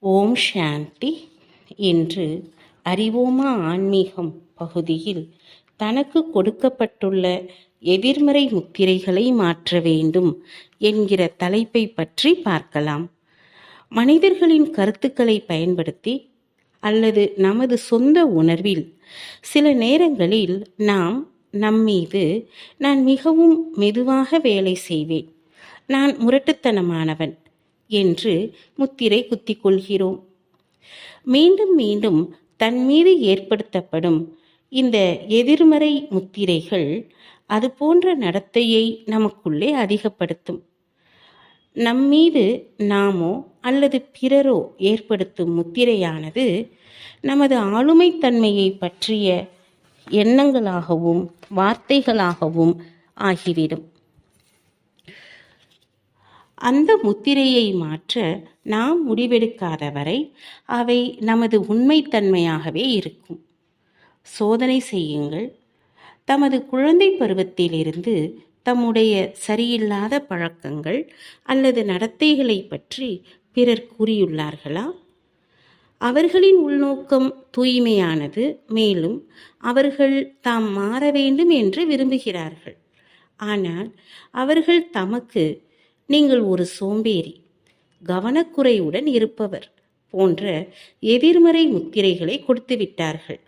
ஓம் சாந்தி. இன்று அறிவோமா ஆன்மீகம் பகுதியில் தனக்கு கொடுக்கப்பட்டுள்ள எதிர்மறை முத்திரைகளை மாற்ற வேண்டும் என்கிற தலைப்பை பற்றி பார்க்கலாம். மனிதர்களின் கருத்துக்களை பயன்படுத்தி அல்லது நமது சொந்த உணர்வில் சில நேரங்களில் நாம் நம்மீது நான் மிகவும் மெதுவாக வேலை செய்வேன், நான் முரட்டுத்தனமானவன் என்று முத்திரை குத்திக் கொள்கிறோம். மீண்டும் மீண்டும் தன் மீது ஏற்படுத்தப்படும் இந்த எதிர்மறை முத்திரைகள் அது போன்ற நடத்தையை நமக்குள்ளே அதிகப்படுத்தும். நம்மீது நாமோ அல்லது பிறரோ ஏற்படுத்தும் முத்திரையானது நமது ஆளுமைத்தன்மையை பற்றிய எண்ணங்களாகவும் வார்த்தைகளாகவும் ஆகிவிடும். அந்த முத்திரையை மாற்ற நாம் முடிவெடுக்காத வரை அவை நமது உண்மைத்தன்மையாகவே இருக்கும். சோதனை செய்யுங்கள். தமது குழந்தை பருவத்திலிருந்து தம்முடைய சரியில்லாத பழக்கங்கள் அல்லது நடத்தைகளை பற்றி பிறர் கூறியுள்ளார்களா? அவர்களின் உள்நோக்கம் தூய்மையானது, மேலும் அவர்கள் தாம் மாற வேண்டும் என்று விரும்புகிறார்கள். ஆனால் அவர்கள் தமக்கு நீங்கள் ஒரு சோம்பேறி, கவனக்குறைவுடன் இருப்பவர் போன்ற எதிர்மறை முத்திரைகளை கொடுத்து விட்டார்கள்.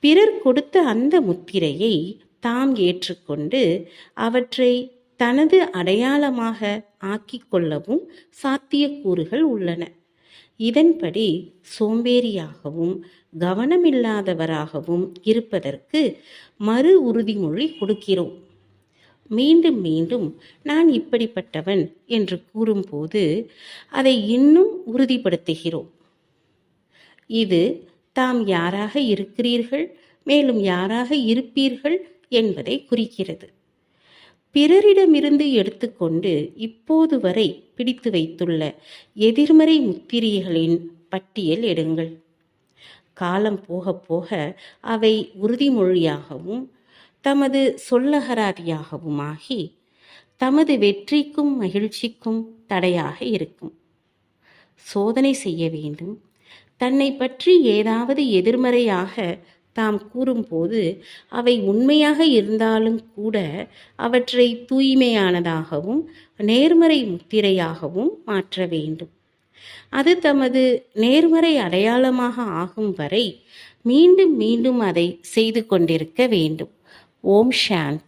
பிறர் கொடுத்த அந்த முத்திரையை தாம் ஏற்றுக்கொண்டு அவற்றை தனது அடையாளமாக ஆக்கிக் கொள்ளவும் சாத்தியக்கூறுகள் உள்ளன. இதன்படி சோம்பேறியாகவும் கவனமில்லாதவராகவும் இருப்பதற்கு மறு உறுதிமொழி கொடுக்கிறோம். மீண்டும் மீண்டும் நான் இப்படிப்பட்டவன் என்று கூறும்போது அதை இன்னும் உறுதிப்படுத்துகிறோம். இது தாம் யாராக இருக்கிறீர்கள், மேலும் யாராக இருப்பீர்கள் என்பதை குறிக்கிறது. பிறரிடமிருந்து எடுத்துக்கொண்டு இப்போது வரை பிடித்து வைத்துள்ள எதிர்மறை முத்திரைகளின் பட்டியல் எடுங்கள். காலம் போக போக அவை உறுதிமொழியாகவும் தமது சொல்லகராதியாகவுமாகி தமது வெற்றிக்கும் மகிழ்ச்சிக்கும் தடையாக இருக்கும். சோதனை செய்ய வேண்டும். தன்னை பற்றி ஏதாவது எதிர்மறையாக தாம் கூறும்போது அவை உண்மையாக இருந்தாலும் கூட அவற்றை தூய்மையானதாகவும் நேர்மறை முத்திரையாகவும் மாற்ற வேண்டும். அது தமது நேர்மறை அடையாளமாக ஆகும் வரை மீண்டும் மீண்டும் அதை செய்து கொண்டிருக்க வேண்டும். ஓம் சாந்தி.